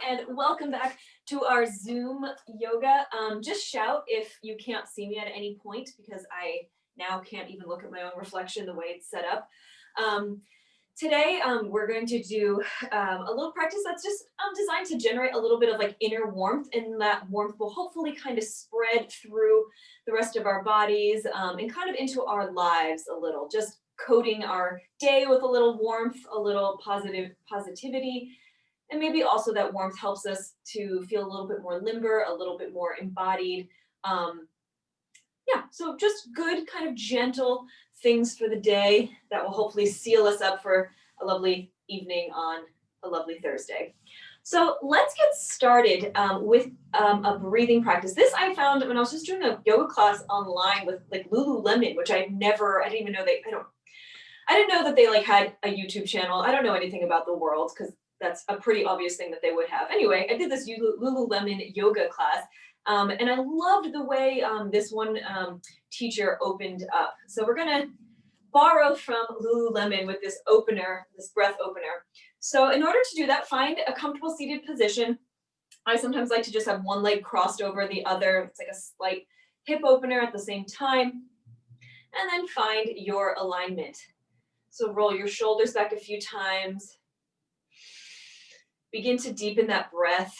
and welcome back to our Zoom yoga. Just shout if you can't see me at any point because I now can't even look at my own reflection the way it's set up. Today, we're going to do a little practice that's just designed to generate a little bit of like inner warmth, and that warmth will hopefully kind of spread through the rest of our bodies and kind of into our lives a little, just coating our day with a little warmth, a little positivity. And maybe also that warmth helps us to feel a little bit more limber, a little bit more embodied. Yeah, so just good kind of gentle things for the day that will hopefully seal us up for a lovely evening on a lovely Thursday. So let's get started with a breathing practice. This I found when I was just doing a yoga class online with like Lululemon, which I didn't even know I didn't know that they like had a YouTube channel. I don't know anything about the world because that's a pretty obvious thing that they would have. Anyway, I did this Lululemon yoga class, and I loved the way this one teacher opened up. So we're gonna borrow from Lululemon with this opener, this breath opener. So in order to do that, find a comfortable seated position. I sometimes like to just have one leg crossed over the other. It's like a slight hip opener at the same time. And then find your alignment. So roll your shoulders back a few times. Begin to deepen that breath.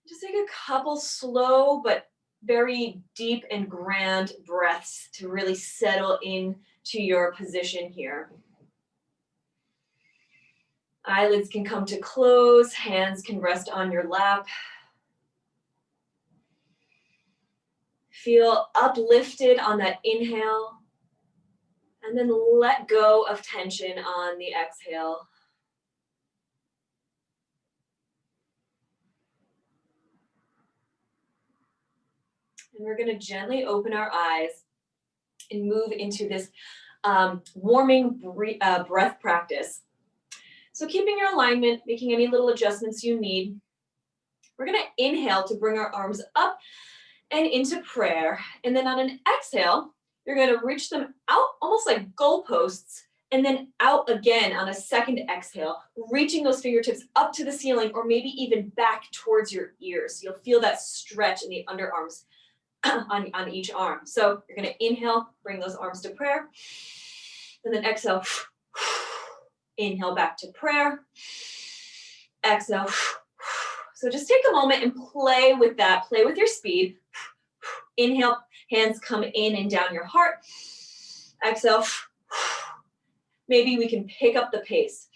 Just take a couple slow but very deep and grand breaths to really settle into your position here. Eyelids can come to close, hands can rest on your lap. Feel uplifted on that inhale, and then let go of tension on the exhale. And we're going to gently open our eyes and move into this warming breath practice. So keeping your alignment, making any little adjustments you need. We're going to inhale to bring our arms up and into prayer. And then on an exhale, you're going to reach them out almost like goalposts, and then out again on a second exhale, reaching those fingertips up to the ceiling or maybe even back towards your ears. You'll feel that stretch in the underarms on each arm. So you're going to inhale, bring those arms to prayer, and then exhale, inhale back to prayer, exhale. So just take a moment and play with that, play with your speed. Inhale, hands come in and down your heart. Exhale. Maybe we can pick up the pace.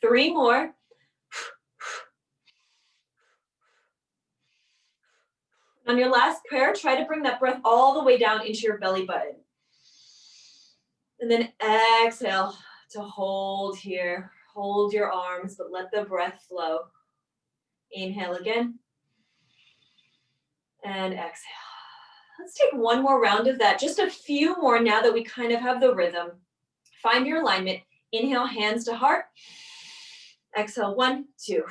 3 more. On your last prayer, try to bring that breath all the way down into your belly button. And then exhale to hold here. Hold your arms, but let the breath flow. Inhale again. And exhale. Let's take one more round of that. Just a few more now that we kind of have the rhythm. Find your alignment. Inhale, hands to heart. Exhale, 1, 2.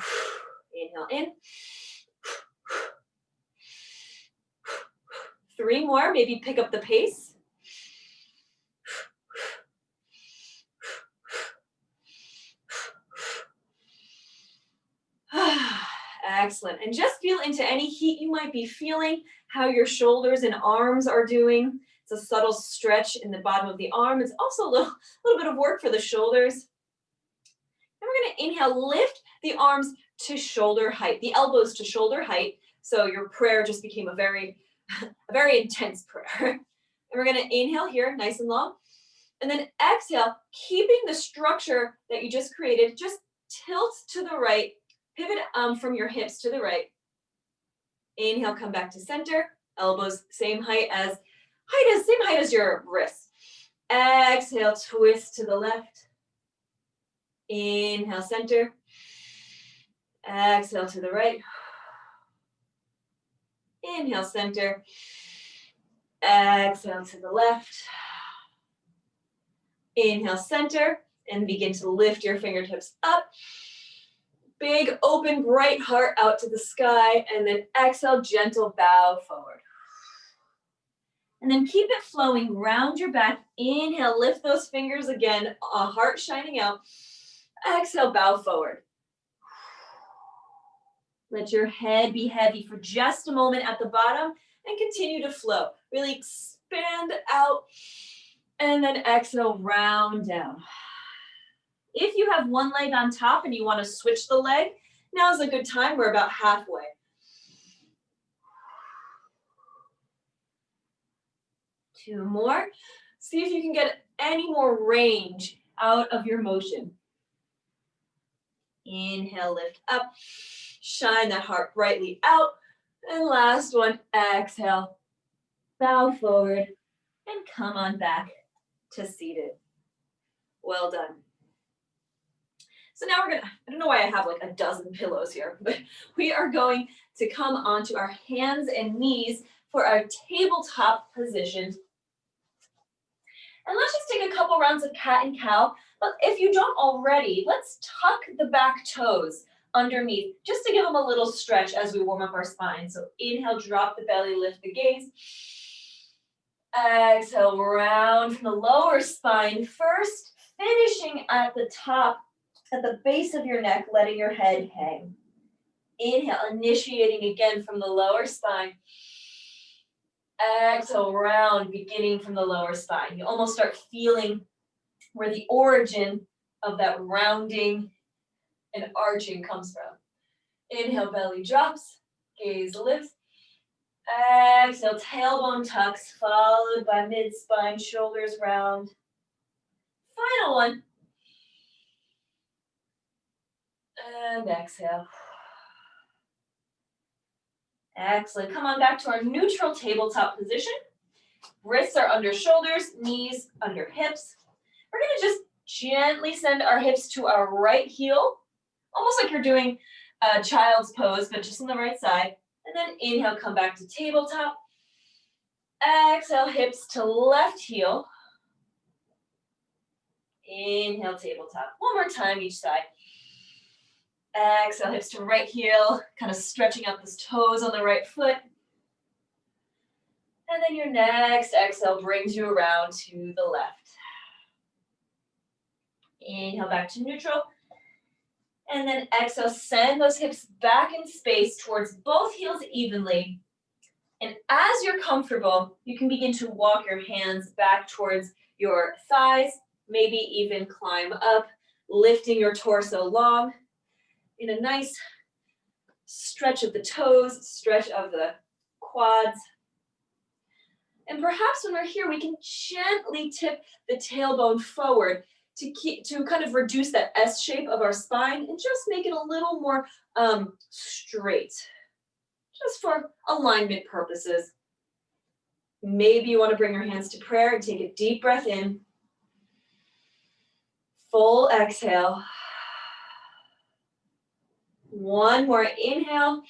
Inhale in. 3 more, maybe pick up the pace. Excellent. And just feel into any heat you might be feeling, how your shoulders and arms are doing. It's a subtle stretch in the bottom of the arm. It's also a little bit of work for the shoulders. And we're going to inhale, lift the arms to shoulder height, the elbows to shoulder height. So your prayer just became a very intense prayer. And we're going to inhale here, nice and long. And then exhale, keeping the structure that you just created, just tilt to the right, pivot from your hips to the right. Inhale, come back to center, elbows same height as your wrists. Exhale, twist to the left. Inhale, center. Exhale to the right. Inhale, center. Exhale to the left. Inhale, center, and begin to lift your fingertips up. Big, open, bright heart out to the sky, and then exhale, gentle bow forward. And then keep it flowing, round your back. Inhale, lift those fingers again, heart shining out. Exhale, bow forward. Let your head be heavy for just a moment at the bottom and continue to flow. Really expand out and then exhale, round down. If you have one leg on top and you want to switch the leg, now is a good time. We're about halfway. Two more. See if you can get any more range out of your motion. Inhale, lift up. Shine that heart brightly out. And last one, exhale. Bow forward and come on back to seated. Well done. So now we're gonna, I don't know why I have like a dozen pillows here, but we are going to come onto our hands and knees for our tabletop position. And let's just take a couple rounds of cat and cow. But if you don't already, let's tuck the back toes underneath, just to give them a little stretch as we warm up our spine. So inhale, drop the belly, lift the gaze. Exhale, round from the lower spine first, finishing at the top, at the base of your neck, letting your head hang. Inhale, initiating again from the lower spine. Exhale, round, beginning from the lower spine. You almost start feeling where the origin of that rounding and arching comes from. Inhale, belly drops, gaze lifts. Exhale, tailbone tucks, followed by mid-spine, shoulders round. Final one. And exhale. Excellent. Come on back to our neutral tabletop position. Wrists are under shoulders, knees under hips. We're going to just gently send our hips to our right heel, almost like you're doing a child's pose, but just on the right side. And then inhale, come back to tabletop. Exhale, hips to left heel. Inhale, tabletop. One more time each side. Exhale, hips to right heel, kind of stretching out those toes on the right foot. And then your next exhale brings you around to the left. Inhale, back to neutral. And then exhale, send those hips back in space towards both heels evenly. And as you're comfortable, you can begin to walk your hands back towards your thighs, maybe even climb up, lifting your torso long in a nice stretch of the toes, stretch of the quads. And perhaps when we're here, we can gently tip the tailbone forward to kind of reduce that S shape of our spine and just make it a little more straight, just for alignment purposes. Maybe you want to bring your hands to prayer and take a deep breath in. Full exhale. One more inhale.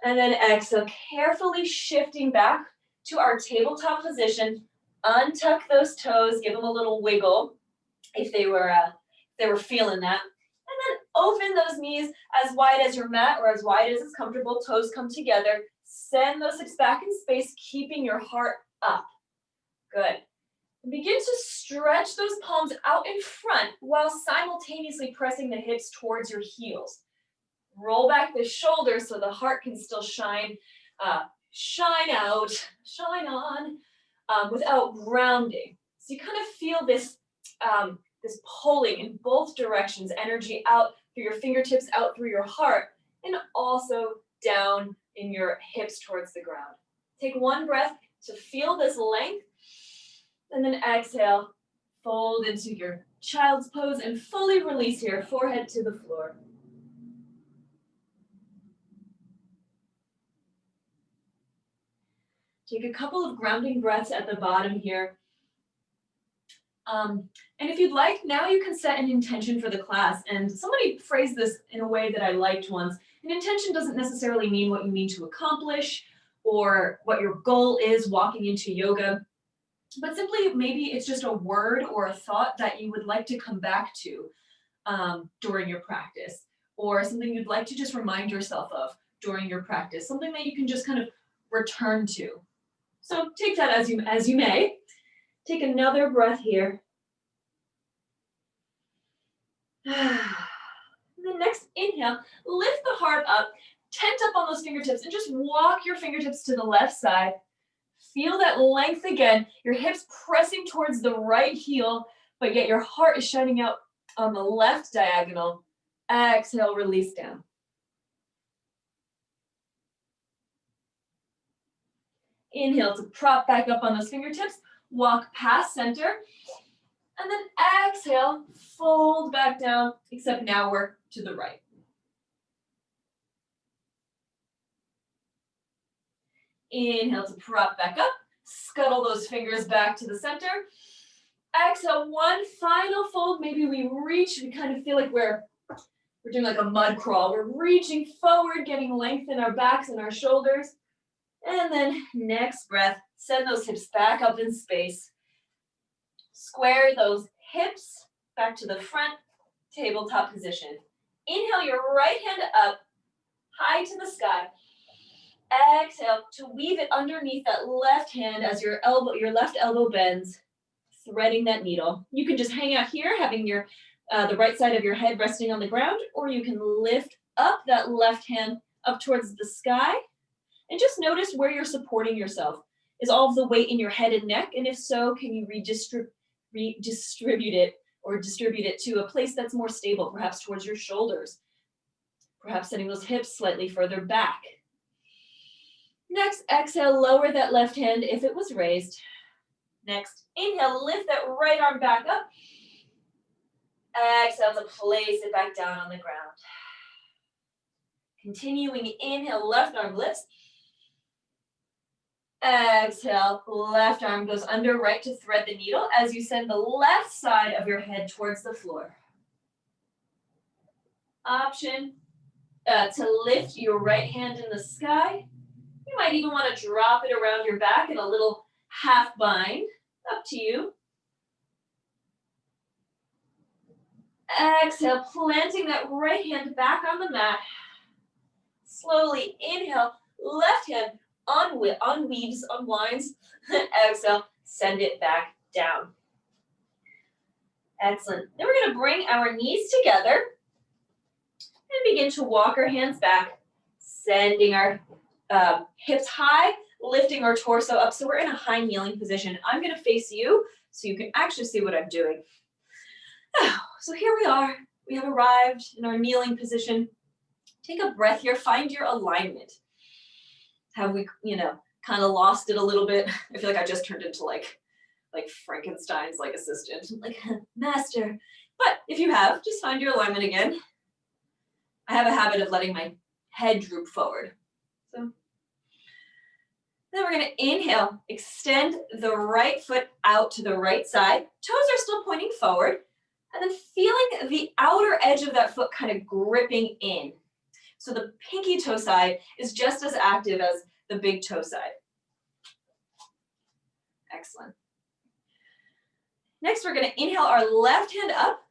And then exhale, carefully shifting back to our tabletop position. Untuck those toes, give them a little wiggle if they were feeling that. And then open those knees as wide as your mat or as wide as is comfortable. Toes come together. Send those hips back in space, keeping your heart up. Good. And begin to stretch those palms out in front while simultaneously pressing the hips towards your heels. Roll back the shoulders so the heart can still shine out, shine on, without grounding. So you kind of feel this pulling in both directions, energy out through your fingertips, out through your heart, and also down in your hips towards the ground. Take one breath to feel this length, and then exhale, fold into your child's pose and fully release here, forehead to the floor. Take a couple of grounding breaths at the bottom here. And if you'd like, now you can set an intention for the class. And somebody phrased this in a way that I liked once. An intention doesn't necessarily mean what you mean to accomplish or what your goal is walking into yoga, but simply maybe it's just a word or a thought that you would like to come back to during your practice, or something you'd like to just remind yourself of during your practice, something that you can just kind of return to. So take that as you may. Take another breath here. And then next inhale, lift the heart up, tent up on those fingertips, and just walk your fingertips to the left side. Feel that length again, your hips pressing towards the right heel, but yet your heart is shining out on the left diagonal. Exhale, release down. Inhale to prop back up on those fingertips, walk past center, and then exhale, fold back down, except now we're to the right. Inhale to prop back up, scuttle those fingers back to the center. Exhale, one final fold. Maybe we reach, we kind of feel like we're doing like a mud crawl. We're reaching forward, getting length in our backs and our shoulders. And then next breath, send those hips back up in space. Square those hips back to the front, tabletop position. Inhale your right hand up, high to the sky. Exhale to weave it underneath that left hand as your left elbow bends, threading that needle. You can just hang out here, having your the right side of your head resting on the ground, or you can lift up that left hand up towards the sky, and just notice where you're supporting yourself. Is all of the weight in your head and neck? And if so, can you redistribute it to a place that's more stable, perhaps towards your shoulders, perhaps sending those hips slightly further back. Next, exhale, lower that left hand if it was raised. Next, inhale, lift that right arm back up. Exhale to place it back down on the ground. Continuing, inhale, left arm lifts. Exhale, left arm goes under right to thread the needle as you send the left side of your head towards the floor. Option to lift your right hand in the sky. You might even want to drop it around your back in a little half bind. Up to you. Exhale, planting that right hand back on the mat. Slowly inhale, left hand unwinds. Exhale, send it back down. Excellent. Then we're going to bring our knees together and begin to walk our hands back, sending our hips high, lifting our torso up. So we're in a high kneeling position. I'm going to face you so you can actually see what I'm doing. So here we are. We have arrived in our kneeling position. Take a breath here. Find your alignment. Have we, kind of lost it a little bit? I feel like I just turned into like Frankenstein's assistant, master. But if you have, just find your alignment again. I have a habit of letting my head droop forward. So then we're going to inhale, extend the right foot out to the right side. Toes are still pointing forward. And then feeling the outer edge of that foot kind of gripping in. So the pinky toe side is just as active as the big toe side. Excellent. Next, we're going to inhale our left hand up.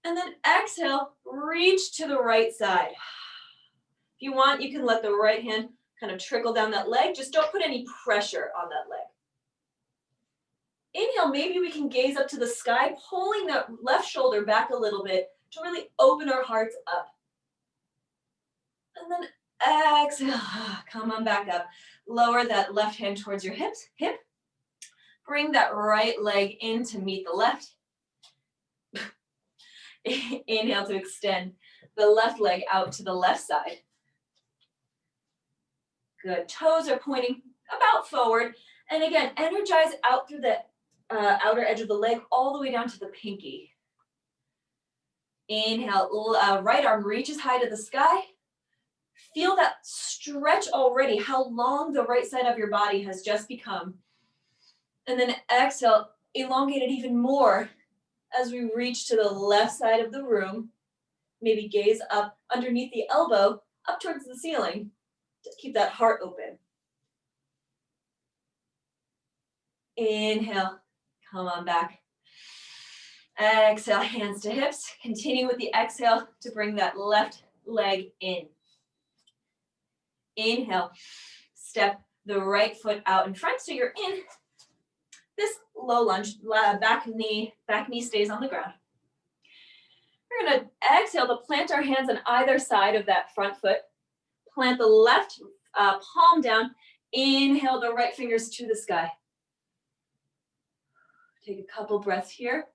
And then exhale, reach to the right side. If you want, you can let the right hand kind of trickle down that leg. Just don't put any pressure on that leg. Inhale, maybe we can gaze up to the sky, pulling that left shoulder back a little bit to really open our hearts up. And then exhale, come on back up. Lower that left hand towards your hip. Bring that right leg in to meet the left. Inhale to extend the left leg out to the left side. Good. Toes are pointing about forward. And again, energize out through the outer edge of the leg all the way down to the pinky. Inhale, right arm reaches high to the sky. Feel that stretch already, how long the right side of your body has just become. And then exhale, elongate it even more as we reach to the left side of the room. Maybe gaze up underneath the elbow, up towards the ceiling. Just keep that heart open. Inhale, come on back. Exhale, hands to hips. Continue with the exhale to bring that left leg in. Inhale, step the right foot out in front so you're in this low lunge, back knee stays on the ground. We're gonna exhale to plant our hands on either side of that front foot. Plant the left palm down. Inhale the right fingers to the sky. Take a couple breaths here.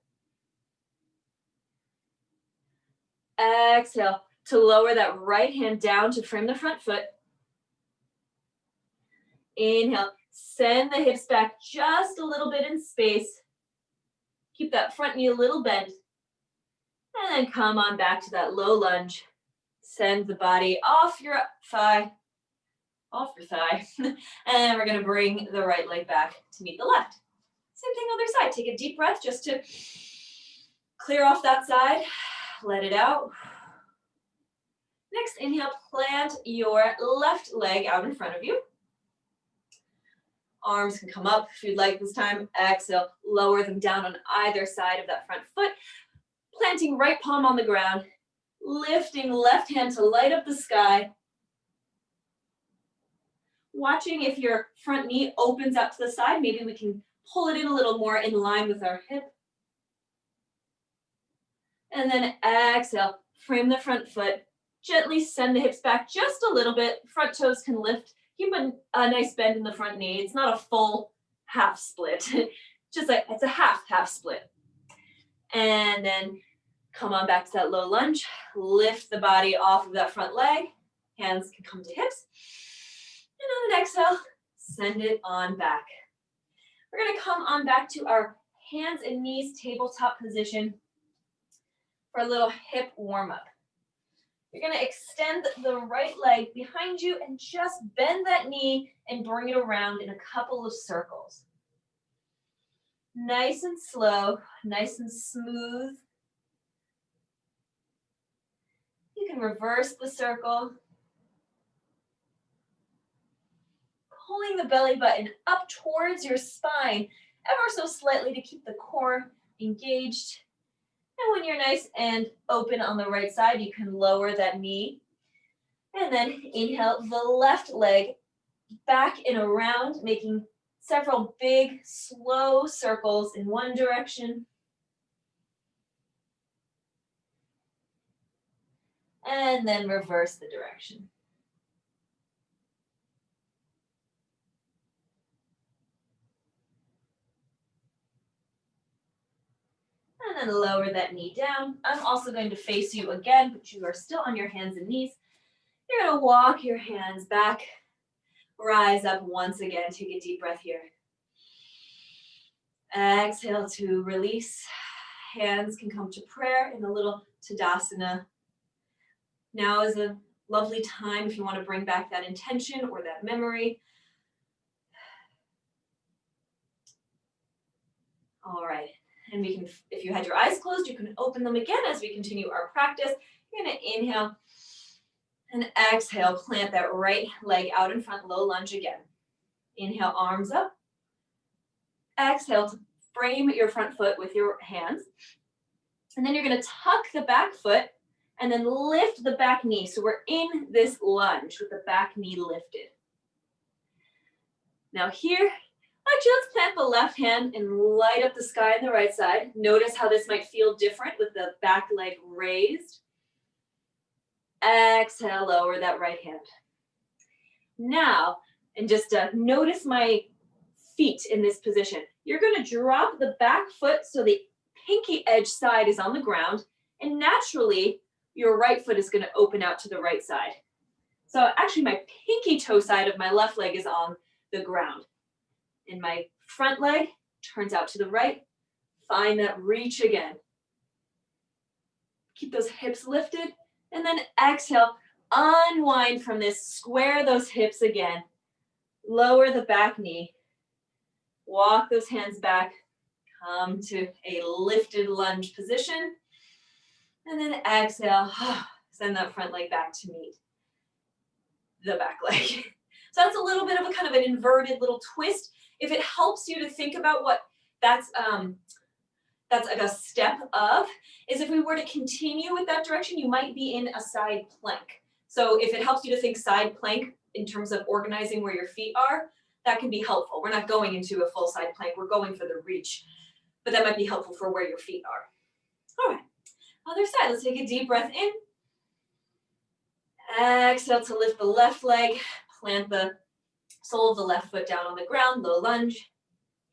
Exhale to lower that right hand down to frame the front foot. Inhale, send the hips back just a little bit in space. Keep that front knee a little bent. And then come on back to that low lunge. Send the body off your thigh. And then we're gonna bring the right leg back to meet the left. Same thing other side. Take a deep breath just to clear off that side. Let it out. Next, inhale, plant your left leg out in front of you. Arms can come up if you'd like this time. Exhale, lower them down on either side of that front foot. Planting right palm on the ground. Lifting left hand to light up the sky. Watching if your front knee opens out to the side. Maybe we can pull it in a little more in line with our hip. And then exhale, frame the front foot. Gently send the hips back just a little bit. Front toes can lift. Keep a nice bend in the front knee. It's not a full half split. Just like it's a half split. And then come on back to that low lunge. Lift the body off of that front leg. Hands can come to hips. And on an exhale, send it on back. We're gonna come on back to our hands and knees tabletop position for a little hip warm up. You're gonna extend the right leg behind you and just bend that knee and bring it around in a couple of circles. Nice and slow, nice and smooth. You can reverse the circle. Pulling the belly button up towards your spine ever so slightly to keep the core engaged. And when you're nice and open on the right side, you can lower that knee. And then inhale the left leg back and around, making several big, slow circles in one direction. And then reverse the direction. And then lower that knee down. I'm also going to face you again, but you are still on your hands and knees. You're gonna walk your hands back, rise up once again, take a deep breath here. Exhale to release. Hands can come to prayer in a little Tadasana. Now is a lovely time if you want to bring back that intention or that memory. All right. And we can, if you had your eyes closed, you can open them again as we continue our practice. You're gonna inhale and exhale, plant that right leg out in front, low lunge again. Inhale, arms up. Exhale to frame your front foot with your hands. And then you're gonna tuck the back foot and then lift the back knee. So we're in this lunge with the back knee lifted. Now here, actually, let's plant the left hand and light up the sky on the right side. Notice how this might feel different with the back leg raised. Exhale, lower that right hand. Now, and just notice my feet in this position. You're going to drop the back foot so the pinky edge side is on the ground, and naturally, your right foot is going to open out to the right side. So actually, my pinky toe side of my left leg is on the ground. And my front leg turns out to the right. Find that reach again. Keep those hips lifted. And then exhale, unwind from this. Square those hips again. Lower the back knee. Walk those hands back. Come to a lifted lunge position. And then exhale, send that front leg back to meet the back leg. So that's a little bit of a kind of an inverted little twist. If it helps you to think about what that's that's like a step of, is if we were to continue with that direction, you might be in a side plank. So if it helps you to think side plank in terms of organizing where your feet are, that can be helpful. We're not going into a full side plank, we're going for the reach, but that might be helpful for where your feet are. All right, other side, let's take a deep breath in. Exhale to lift the left leg, plant the sole of the left foot down on the ground, low lunge.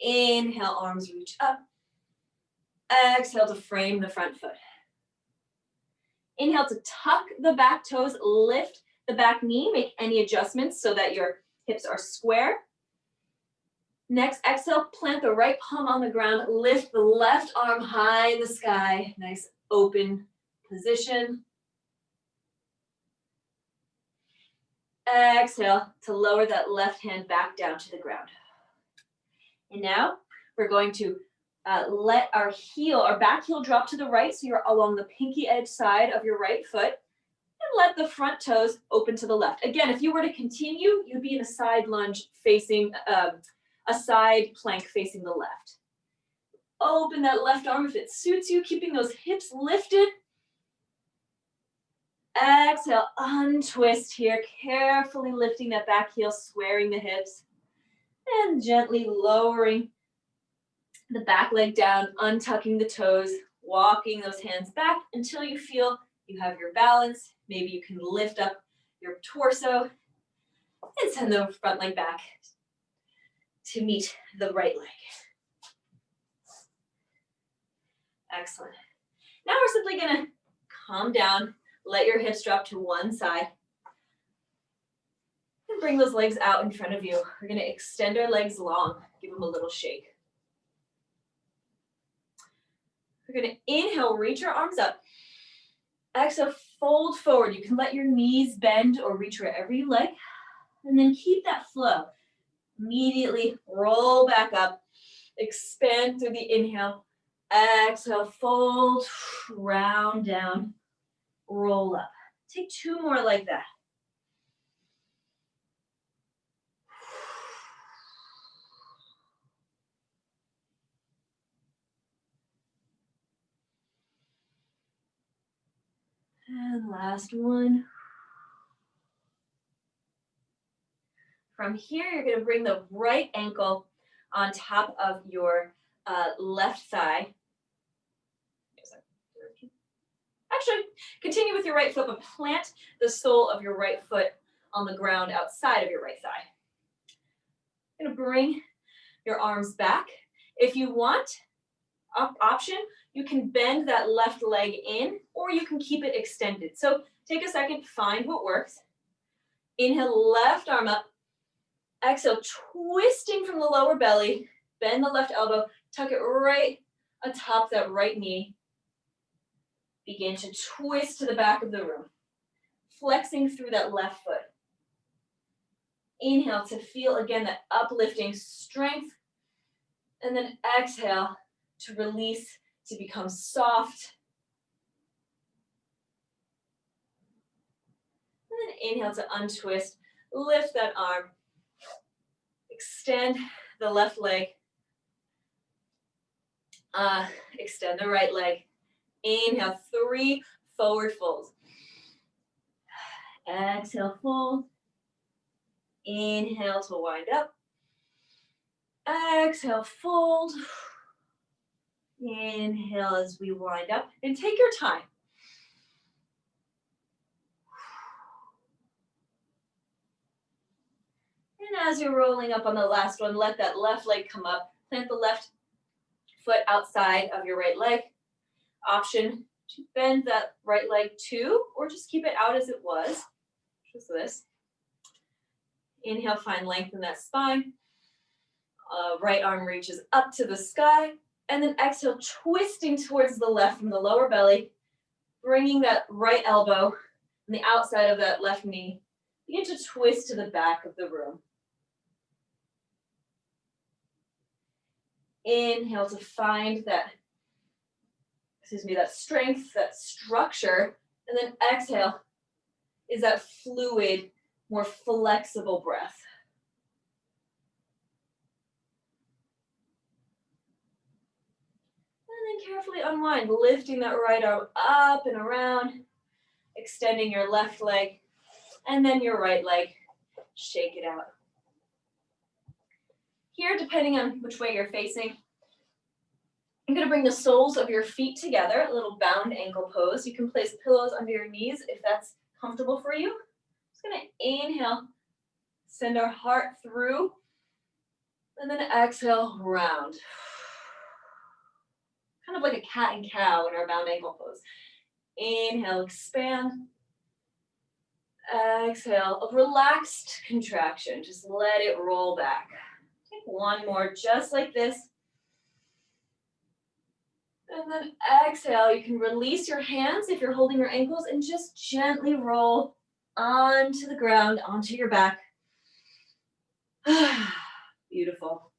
Inhale, arms reach up. Exhale to frame the front foot. Inhale to tuck the back toes, lift the back knee, make any adjustments so that your hips are square. Next, exhale, plant the right palm on the ground, lift the left arm high in the sky, nice open position. Exhale to lower that left hand back down to the ground. And now we're going to let our back heel drop to the right, so you're along the pinky edge side of your right foot, and let the front toes open to the left. Again, if you were to continue, you'd be in a side lunge facing, a side plank facing the left. Open that left arm if it suits you, keeping those hips lifted. Exhale, untwist here, carefully lifting that back heel, squaring the hips, and gently lowering the back leg down, untucking the toes, walking those hands back until you feel you have your balance. Maybe you can lift up your torso and send the front leg back to meet the right leg. Excellent. Now we're simply gonna calm down, let your hips drop to one side, and bring those legs out in front of you. We're gonna extend our legs long, give them a little shake. We're gonna inhale, reach your arms up. Exhale, fold forward. You can let your knees bend or reach wherever you like, and then keep that flow. Immediately roll back up, expand through the inhale. Exhale, fold, round down, roll up. Take two more like that. And last one. From here, you're going to bring the right ankle on top of your left thigh. Actually, continue with your right foot, but plant the sole of your right foot on the ground outside of your right thigh. You're going to bring your arms back. If you want, option, you can bend that left leg in, or you can keep it extended. So take a second, find what works. Inhale, left arm up. Exhale, twisting from the lower belly, bend the left elbow, tuck it right atop that right knee. Begin to twist to the back of the room, flexing through that left foot. Inhale to feel again that uplifting strength, and then exhale to release, to become soft. And then inhale to untwist, lift that arm, extend the left leg, extend the right leg. Inhale, 3 forward folds. Exhale, fold. Inhale to wind up. Exhale, fold. Inhale as we wind up. And take your time. And as you're rolling up on the last one, let that left leg come up. Plant the left foot outside of your right leg. Option to bend that right leg too, or just keep it out as it was. Just this. Inhale, find length in that spine. Right arm reaches up to the sky. And then exhale, twisting towards the left from the lower belly, bringing that right elbow on the outside of that left knee. Begin to twist to the back of the room. Inhale to find that, that strength, that structure, and then exhale is that fluid, more flexible breath. And then then carefully unwind, lifting that right arm up and around, extending your left leg, and then your right leg. Shake it out. Here, depending on which way you're facing, I'm going to bring the soles of your feet together, a little bound ankle pose. You can place pillows under your knees if that's comfortable for you. Just going to inhale, send our heart through, and then exhale, round. Kind of like a cat and cow in our bound ankle pose. Inhale, expand. Exhale, a relaxed contraction. Just let it roll back. Take one more, just like this. And then exhale, you can release your hands if you're holding your ankles and just gently roll onto the ground, onto your back. Beautiful.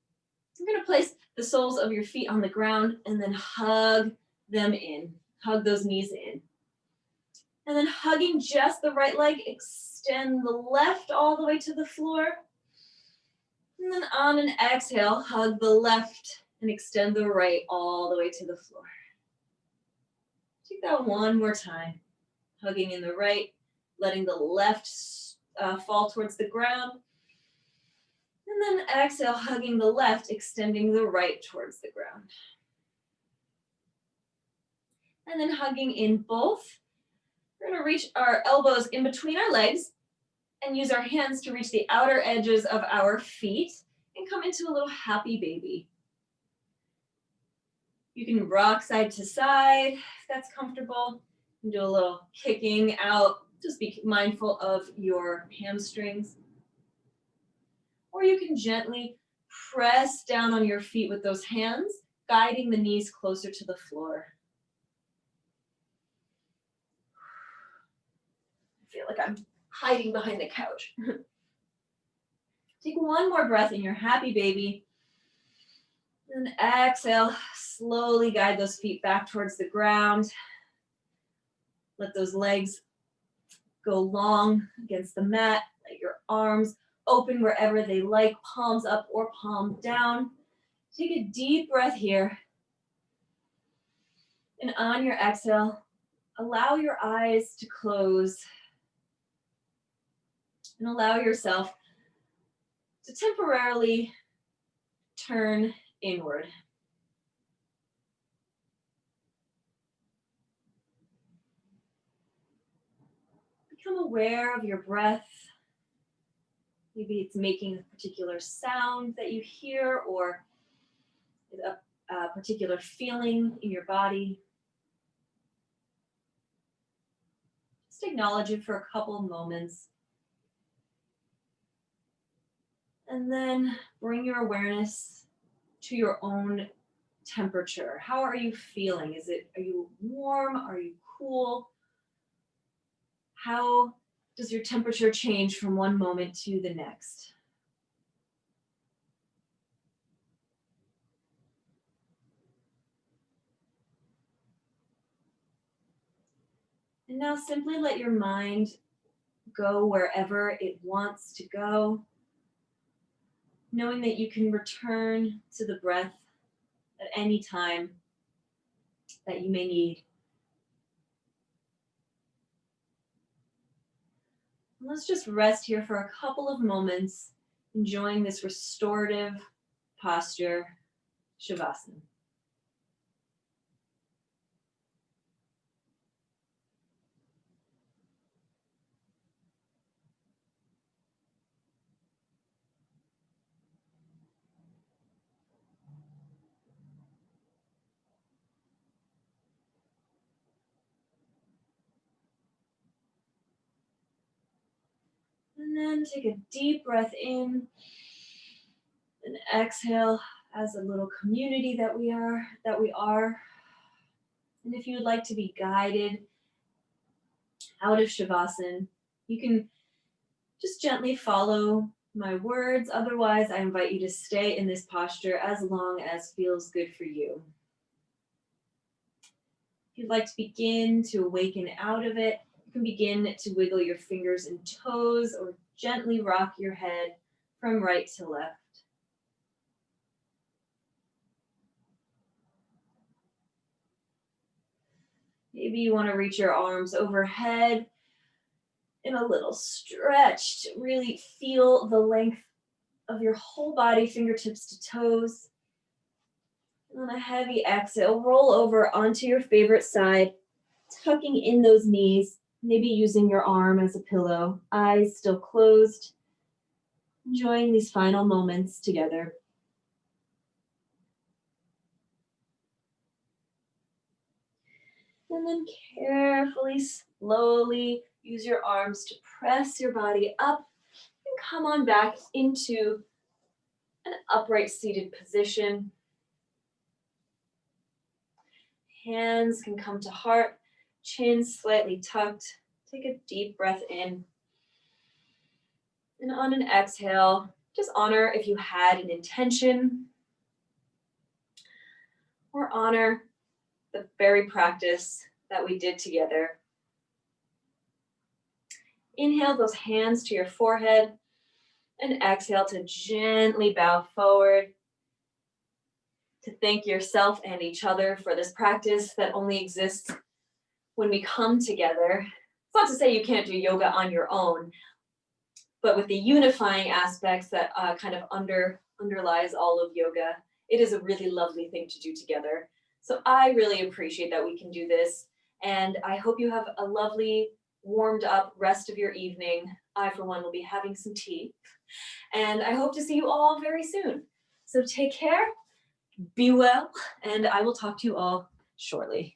You're going to place the soles of your feet on the ground and then hug them in. Hug those knees in. And then hugging just the right leg, extend the left all the way to the floor. And then on an exhale, hug the left and extend the right all the way to the floor. Take that one more time. Hugging in the right, letting the left fall towards the ground. And then exhale, hugging the left, extending the right towards the ground. And then hugging in both. We're going to reach our elbows in between our legs and use our hands to reach the outer edges of our feet and come into a little happy baby. You can rock side to side if that's comfortable. You can do a little kicking out. Just be mindful of your hamstrings. Or you can gently press down on your feet with those hands, guiding the knees closer to the floor. I feel like I'm hiding behind the couch. Take one more breath in your happy baby. And exhale, slowly guide those feet back towards the ground. Let those legs go long against the mat. Let your arms open wherever they like, palms up or palm down. Take a deep breath here. And on your exhale, allow your eyes to close. And allow yourself to temporarily turn inward. Become aware of your breath. Maybe it's making a particular sound that you hear or a particular feeling in your body. Just acknowledge it for a couple of moments. And then bring your awareness to your own temperature. How are you feeling? Are you warm? Are you cool? How does your temperature change from one moment to the next? And now simply let your mind go wherever it wants to go, knowing that you can return to the breath at any time that you may need. And let's just rest here for a couple of moments, enjoying this restorative posture, Shavasana. And then take a deep breath in and exhale as a little community that we are. And if you would like to be guided out of Shavasana, you can just gently follow my words. Otherwise, I invite you to stay in this posture as long as feels good for you. If you'd like to begin to awaken out of it, you can begin to wiggle your fingers and toes or gently rock your head from right to left. Maybe you want to reach your arms overhead in a little stretch to really feel the length of your whole body, fingertips to toes. And on a heavy exhale, roll over onto your favorite side, tucking in those knees, maybe using your arm as a pillow, eyes still closed, enjoying these final moments together. And then carefully, slowly use your arms to press your body up and come on back into an upright seated position. Hands can come to heart, chin slightly tucked. Take a deep breath in. And on an exhale, just honor if you had an intention, or honor the very practice that we did together. Inhale those hands to your forehead and exhale to gently bow forward, to thank yourself and each other for this practice that only exists when we come together. It's not to say you can't do yoga on your own, but with the unifying aspects that kind of underlies all of yoga, it is a really lovely thing to do together. So I really appreciate that we can do this, and I hope you have a lovely, warmed up rest of your evening. I, for one, will be having some tea, and I hope to see you all very soon. So take care, be well, and I will talk to you all shortly.